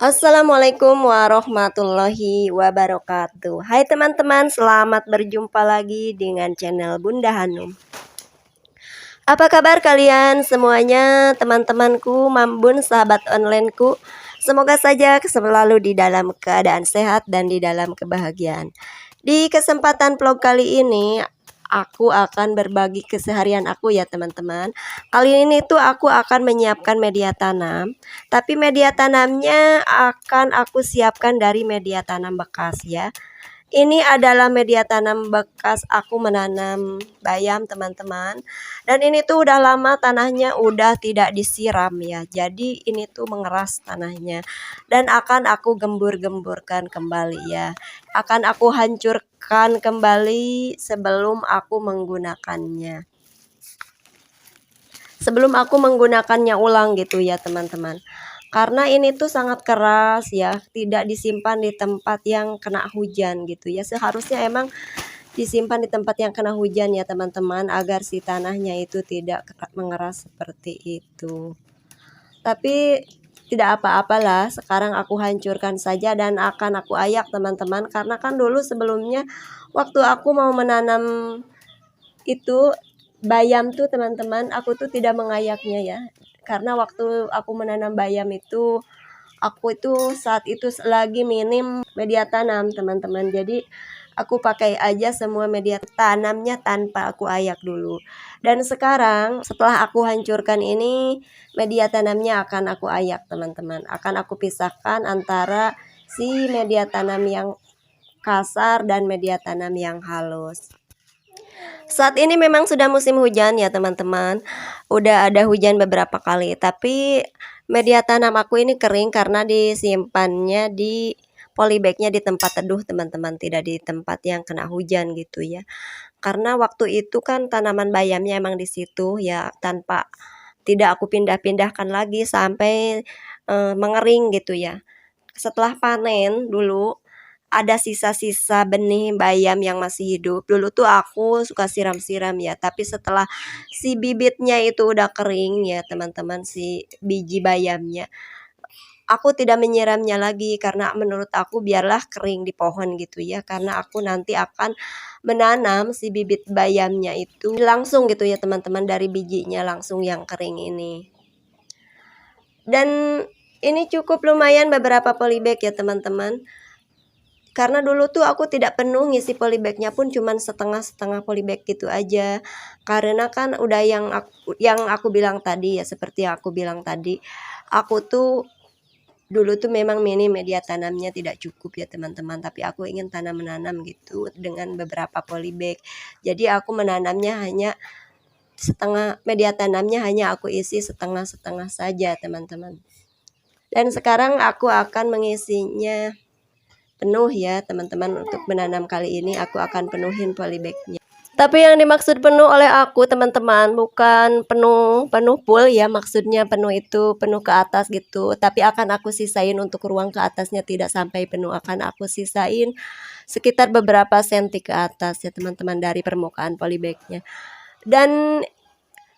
Assalamualaikum warahmatullahi wabarakatuh. Hai teman-teman, selamat berjumpa lagi dengan channel Bunda Hanum. Apa kabar kalian semuanya, teman-temanku, Mambun, sahabat onlineku? Semoga saja selalu di dalam keadaan sehat dan di dalam kebahagiaan. Di kesempatan vlog kali ini aku akan berbagi keseharian aku ya teman-teman. Kali ini tuh aku akan menyiapkan media tanam, tapi media tanamnya akan aku siapkan dari media tanam bekas ya. Ini adalah media tanam bekas aku menanam bayam teman-teman. Dan ini tuh udah lama tanahnya udah tidak disiram ya. Jadi ini tuh mengeras tanahnya. Dan akan aku gembur-gemburkan kembali ya. Akan aku hancurkan kembali sebelum aku menggunakannya. Sebelum aku menggunakannya ulang gitu ya teman-teman. Karena ini tuh sangat keras ya, tidak disimpan di tempat yang kena hujan gitu ya. Seharusnya emang disimpan di tempat yang kena hujan ya teman-teman, agar si tanahnya itu tidak mengeras seperti itu. Tapi tidak apa-apalah, sekarang aku hancurkan saja dan akan aku ayak teman-teman. Karena kan dulu sebelumnya waktu aku mau menanam itu bayam tuh teman-teman, aku tuh tidak mengayaknya ya. Karena waktu aku menanam bayam itu, aku itu saat itu lagi minim media tanam teman-teman. Jadi aku pakai aja semua media tanamnya tanpa aku ayak dulu. Dan sekarang setelah aku hancurkan ini, media tanamnya akan aku ayak teman-teman. Akan aku pisahkan antara si media tanam yang kasar dan media tanam yang halus. Saat ini memang sudah musim hujan ya teman-teman. Udah ada hujan beberapa kali, tapi media tanam aku ini kering karena disimpannya di polybagnya di tempat teduh teman-teman, tidak di tempat yang kena hujan gitu ya. Karena waktu itu kan tanaman bayamnya emang di situ ya, tanpa tidak aku pindah-pindahkan lagi sampai mengering gitu ya. Setelah panen dulu ada sisa-sisa benih bayam yang masih hidup. Dulu tuh aku suka siram-siram ya, tapi setelah si bibitnya itu udah kering ya teman-teman, si biji bayamnya, aku tidak menyiramnya lagi karena menurut aku biarlah kering di pohon gitu ya. Karena aku nanti akan menanam si bibit bayamnya itu langsung gitu ya teman-teman, dari bijinya langsung yang kering ini. Dan ini cukup lumayan beberapa polybag ya teman-teman. Karena dulu tuh aku tidak penuh ngisi polybagnya pun cuman setengah-setengah polybag gitu aja. Karena kan udah yang aku bilang tadi ya, seperti yang aku bilang tadi, aku tuh dulu tuh memang minim media tanamnya tidak cukup ya teman-teman, tapi aku ingin menanam gitu dengan beberapa polybag. Jadi aku menanamnya hanya setengah, media tanamnya hanya aku isi setengah-setengah saja teman-teman. Dan sekarang aku akan mengisinya penuh ya teman-teman. Untuk menanam kali ini aku akan penuhin polybagnya. Tapi yang dimaksud penuh oleh aku teman-teman bukan penuh full ya, maksudnya penuh itu penuh ke atas gitu, tapi akan aku sisain untuk ruang ke atasnya, tidak sampai penuh, akan aku sisain sekitar beberapa senti ke atas ya teman-teman dari permukaan polybagnya. Dan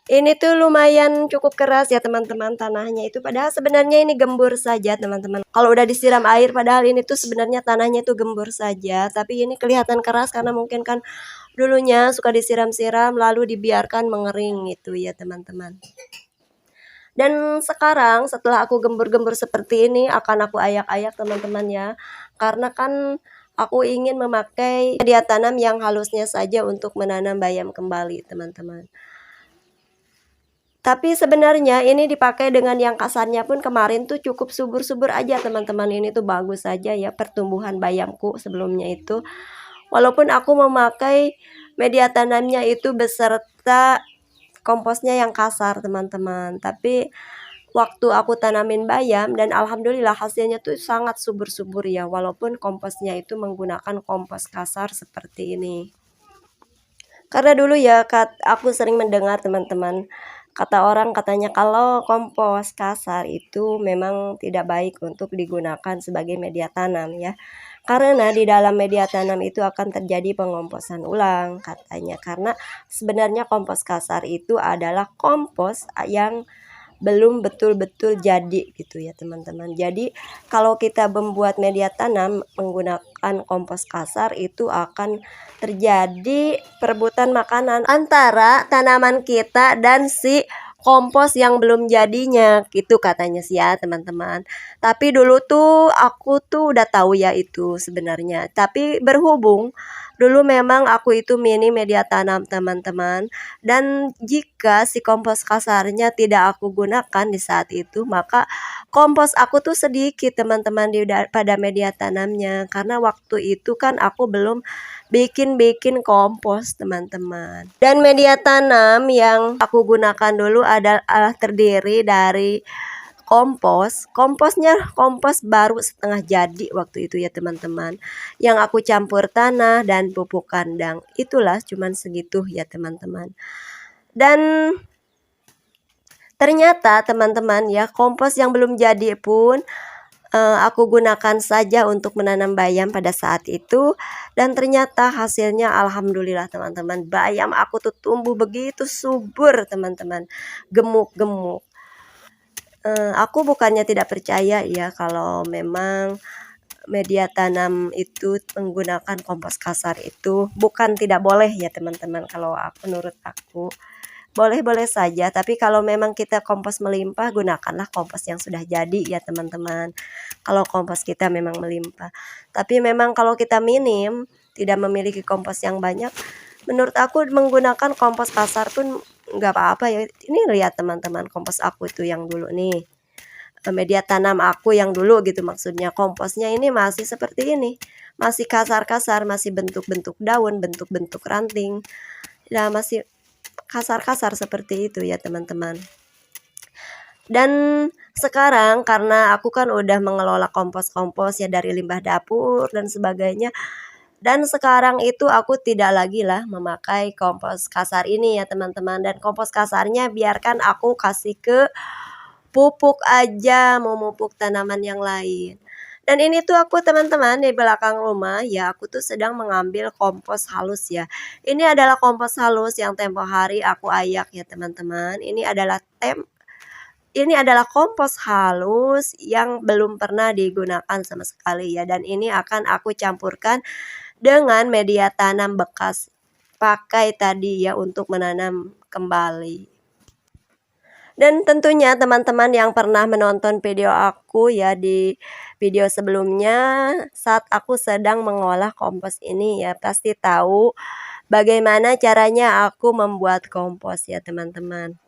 ini tuh lumayan cukup keras ya teman-teman tanahnya itu, padahal sebenarnya ini gembur saja teman-teman. Kalau udah disiram air, padahal ini tuh sebenarnya tanahnya itu gembur saja, tapi ini kelihatan keras karena mungkin kan dulunya suka disiram-siram lalu dibiarkan mengering gitu ya teman-teman. Dan sekarang setelah aku gembur-gembur seperti ini, akan aku ayak-ayak teman-teman ya. Karena kan aku ingin memakai media tanam yang halusnya saja untuk menanam bayam kembali teman-teman. Tapi sebenarnya ini dipakai dengan yang kasarnya pun kemarin tuh cukup subur-subur aja teman-teman. Ini tuh bagus saja ya pertumbuhan bayamku sebelumnya itu. Walaupun aku memakai media tanamnya itu beserta komposnya yang kasar teman-teman. Tapi waktu aku tanamin bayam dan alhamdulillah hasilnya tuh sangat subur-subur ya. Walaupun komposnya itu menggunakan kompos kasar seperti ini. Karena dulu ya aku sering mendengar teman-teman, kata orang katanya kalau kompos kasar itu memang tidak baik untuk digunakan sebagai media tanam ya. Karena di dalam media tanam itu akan terjadi pengomposan ulang katanya. Karena sebenarnya kompos kasar itu adalah kompos yang belum betul-betul jadi gitu ya teman-teman. Jadi kalau kita membuat media tanam menggunakan kompos kasar itu akan terjadi perebutan makanan antara tanaman kita dan si kompos yang belum jadinya gitu katanya sih ya teman-teman. Tapi dulu tuh aku tuh udah tahu ya itu sebenarnya. Tapi berhubung dulu memang aku itu mini media tanam teman-teman, dan jika si kompos kasarnya tidak aku gunakan di saat itu, maka kompos aku tuh sedikit teman-teman pada media tanamnya, karena waktu itu kan aku belum bikin kompos teman-teman. Dan media tanam yang aku gunakan dulu adalah terdiri dari komposnya kompos baru setengah jadi waktu itu ya teman-teman, yang aku campur tanah dan pupuk kandang. Itulah cuman segitu ya teman-teman. Dan ternyata teman-teman ya, kompos yang belum jadi pun aku gunakan saja untuk menanam bayam pada saat itu, dan ternyata hasilnya alhamdulillah teman-teman, bayam aku tuh tumbuh begitu subur teman-teman, gemuk-gemuk. Aku bukannya tidak percaya ya kalau memang media tanam itu menggunakan kompos kasar itu bukan tidak boleh ya teman-teman. Kalau menurut aku boleh-boleh saja, tapi kalau memang kita kompos melimpah, gunakanlah kompos yang sudah jadi ya teman-teman. Kalau kompos kita memang melimpah, tapi memang kalau kita minim, tidak memiliki kompos yang banyak, menurut aku menggunakan kompos kasar pun nggak apa-apa ya. Ini lihat teman-teman, kompos aku itu yang dulu nih, media tanam aku yang dulu gitu, maksudnya komposnya ini masih seperti ini, masih kasar-kasar, masih bentuk-bentuk daun, bentuk-bentuk ranting, ya masih kasar-kasar seperti itu ya teman-teman. Dan sekarang karena aku kan udah mengelola kompos-kompos ya dari limbah dapur dan sebagainya, dan sekarang itu aku tidak lagi lah memakai kompos kasar ini ya teman-teman. Dan kompos kasarnya biarkan aku kasih ke pupuk aja, mau pupuk tanaman yang lain. Dan ini tuh aku teman-teman di belakang rumah ya, aku tuh sedang mengambil kompos halus ya. Ini adalah kompos halus yang tempo hari aku ayak ya teman-teman. Ini adalah kompos halus yang belum pernah digunakan sama sekali ya, dan ini akan aku campurkan dengan media tanam bekas pakai tadi ya untuk menanam kembali. Dan tentunya teman-teman yang pernah menonton video aku ya di video sebelumnya saat aku sedang mengolah kompos ini ya, pasti tahu bagaimana caranya aku membuat kompos ya teman-teman.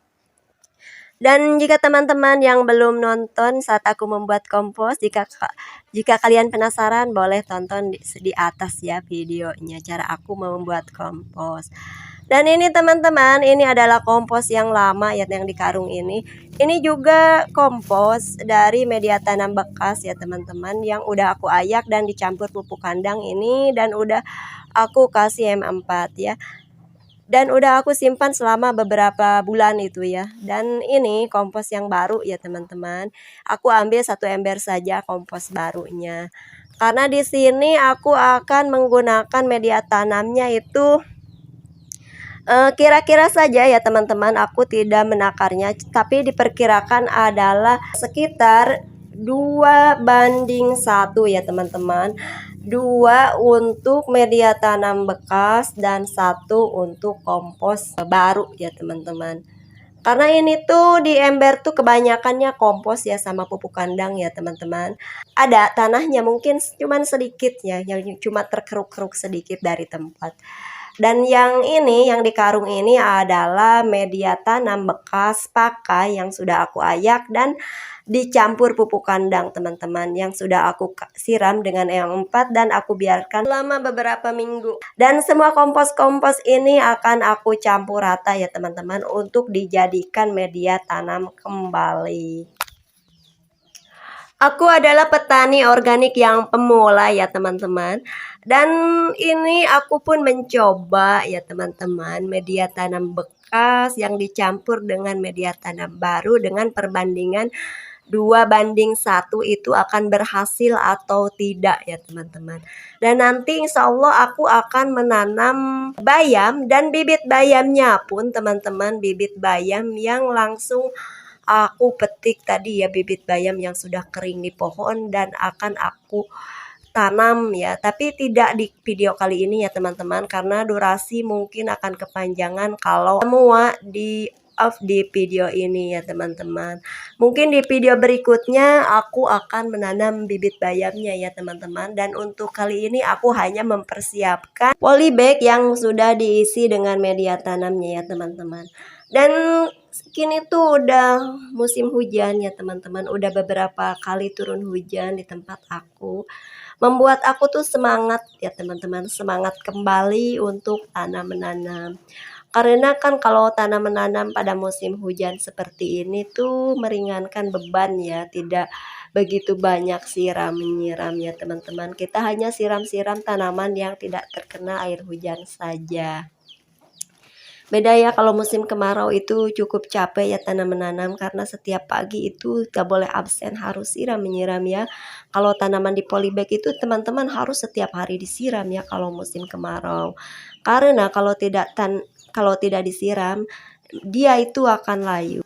Dan jika teman-teman yang belum nonton saat aku membuat kompos, jika kalian penasaran, boleh tonton di atas ya videonya cara aku membuat kompos. Dan ini teman-teman, ini adalah kompos yang lama ya, yang di karung ini. Ini juga kompos dari media tanam bekas ya teman-teman, yang udah aku ayak dan dicampur pupuk kandang ini, dan udah aku kasih M4 ya. Dan udah aku simpan selama beberapa bulan itu ya. Dan ini kompos yang baru ya teman-teman. Aku ambil 1 ember saja kompos barunya. Karena di sini aku akan menggunakan media tanamnya itu kira-kira saja ya teman-teman, aku tidak menakarnya, tapi diperkirakan adalah sekitar 2:1 ya teman-teman. 2 untuk media tanam bekas dan 1 untuk kompos baru ya teman-teman. Karena ini tuh di ember tuh kebanyakannya kompos ya sama pupuk kandang ya teman-teman. Ada tanahnya mungkin cuman sedikit ya, yang cuma terkeruk-keruk sedikit dari tempat. Dan yang ini, yang di karung ini adalah media tanam bekas pakai yang sudah aku ayak dan dicampur pupuk kandang teman-teman, yang sudah aku siram dengan M4 dan aku biarkan selama beberapa minggu. Dan semua kompos-kompos ini akan aku campur rata ya teman-teman untuk dijadikan media tanam kembali. Aku adalah petani organik yang pemula ya teman-teman. Dan ini aku pun mencoba ya teman-teman, media tanam bekas yang dicampur dengan media tanam baru dengan perbandingan 2:1 itu akan berhasil atau tidak ya teman-teman. Dan nanti insya Allah aku akan menanam bayam, dan bibit bayamnya pun teman-teman, bibit bayam yang langsung aku petik tadi ya bibit bayam yang sudah kering di pohon dan akan aku tanam ya, tapi tidak di video kali ini ya teman-teman, karena durasi mungkin akan kepanjangan kalau semua di off di video ini ya teman-teman. Mungkin di video berikutnya aku akan menanam bibit bayamnya ya teman-teman, dan untuk kali ini aku hanya mempersiapkan polybag yang sudah diisi dengan media tanamnya ya teman-teman. Dan kini tuh udah musim hujan ya teman-teman, udah beberapa kali turun hujan di tempat aku, membuat aku tuh semangat ya teman-teman, semangat kembali untuk tanam menanam. Karena kan kalau tanam menanam pada musim hujan seperti ini tuh meringankan beban ya, tidak begitu banyak siram menyiram ya teman-teman. Kita hanya siram-siram tanaman yang tidak terkena air hujan saja. Beda ya kalau musim kemarau itu cukup capek ya tanam menanam, karena setiap pagi itu gak boleh absen, harus siram menyiram ya. Kalau tanaman di polybag itu teman-teman harus setiap hari disiram ya kalau musim kemarau. Karena kalau tidak disiram, dia itu akan layu.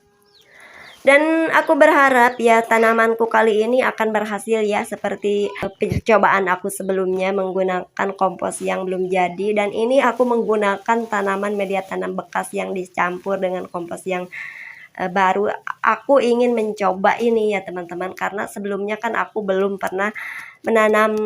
Dan aku berharap ya tanamanku kali ini akan berhasil ya, seperti percobaan aku sebelumnya menggunakan kompos yang belum jadi, dan ini aku menggunakan tanaman media tanam bekas yang dicampur dengan kompos yang baru. Aku ingin mencoba ini ya teman-teman, karena sebelumnya kan aku belum pernah menanam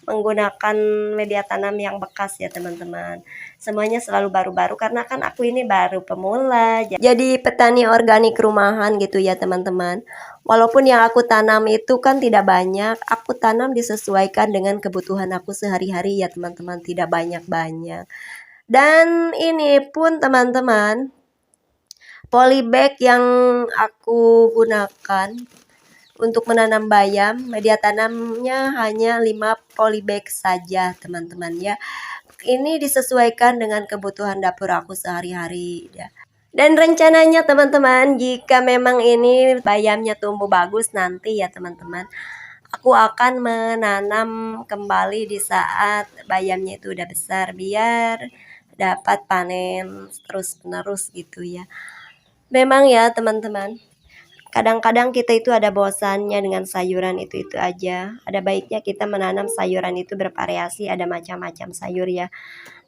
menggunakan media tanam yang bekas ya teman-teman. Semuanya selalu baru-baru karena kan aku ini baru pemula, jadi petani organik rumahan gitu ya teman-teman. Walaupun yang aku tanam itu kan tidak banyak, aku tanam disesuaikan dengan kebutuhan aku sehari-hari ya teman-teman, tidak banyak-banyak. Dan ini pun teman-teman, polybag yang aku gunakan untuk menanam bayam, media tanamnya hanya 5 polybag saja teman-teman ya. Ini disesuaikan dengan kebutuhan dapur aku sehari-hari ya. Dan rencananya teman-teman, jika memang ini bayamnya tumbuh bagus nanti ya teman-teman, aku akan menanam kembali di saat bayamnya itu udah besar, biar dapat panen terus-menerus gitu ya. Memang ya teman-teman, kadang-kadang kita itu ada bosannya dengan sayuran itu aja. Ada baiknya kita menanam sayuran itu bervariasi, ada macam-macam sayur ya.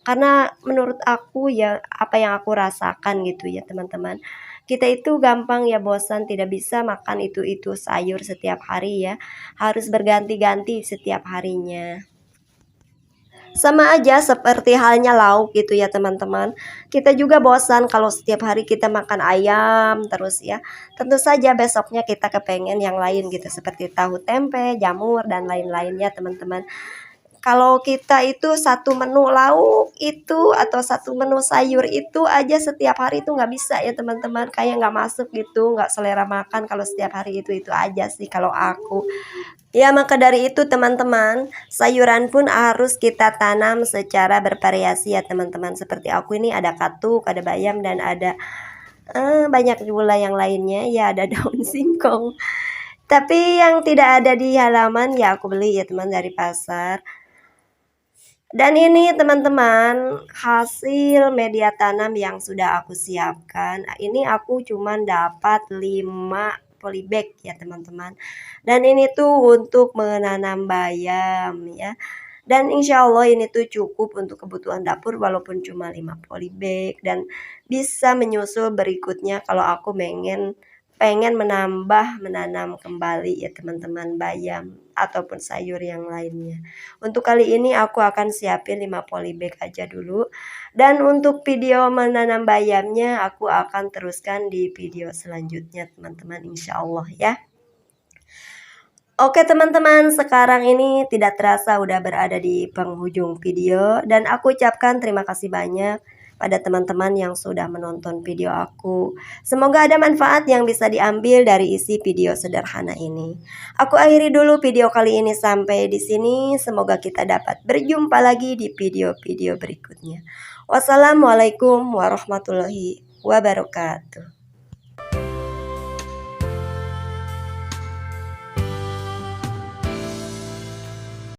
Karena menurut aku ya, apa yang aku rasakan gitu ya teman-teman, kita itu gampang ya bosan, tidak bisa makan itu sayur setiap hari ya. Harus berganti-ganti setiap harinya. Sama aja seperti halnya lauk gitu ya teman-teman. Kita juga bosan kalau setiap hari kita makan ayam terus ya. Tentu saja besoknya kita kepengen yang lain gitu, seperti tahu tempe, jamur, dan lain-lainnya teman-teman. Kalau kita itu satu menu lauk itu atau satu menu sayur itu aja setiap hari itu nggak bisa ya teman-teman, kayak nggak masuk gitu, nggak selera makan kalau setiap hari itu aja sih kalau aku. Ya, maka dari itu teman-teman, sayuran pun harus kita tanam secara bervariasi ya teman-teman. Seperti aku ini ada katuk, ada bayam, dan ada banyak pula yang lainnya ya, ada daun singkong. Tapi yang tidak ada di halaman ya aku beli ya teman dari pasar. Dan ini teman-teman hasil media tanam yang sudah aku siapkan. Ini aku cuman dapat 5 polybag ya teman-teman. Dan ini tuh untuk menanam bayam ya. Dan insya Allah ini tuh cukup untuk kebutuhan dapur walaupun cuma 5 polybag, dan bisa menyusul berikutnya kalau aku pengen menanam kembali ya teman-teman bayam ataupun sayur yang lainnya. Untuk kali ini aku akan siapin 5 polybag aja dulu, dan untuk video menanam bayamnya aku akan teruskan di video selanjutnya teman-teman, insya Allah ya. Oke teman-teman, sekarang ini tidak terasa udah berada di penghujung video, dan aku ucapkan terima kasih banyak pada teman-teman yang sudah menonton video aku. Semoga ada manfaat yang bisa diambil dari isi video sederhana ini. Aku akhiri dulu video kali ini sampai di sini. Semoga kita dapat berjumpa lagi di video-video berikutnya. Wassalamualaikum warahmatullahi wabarakatuh.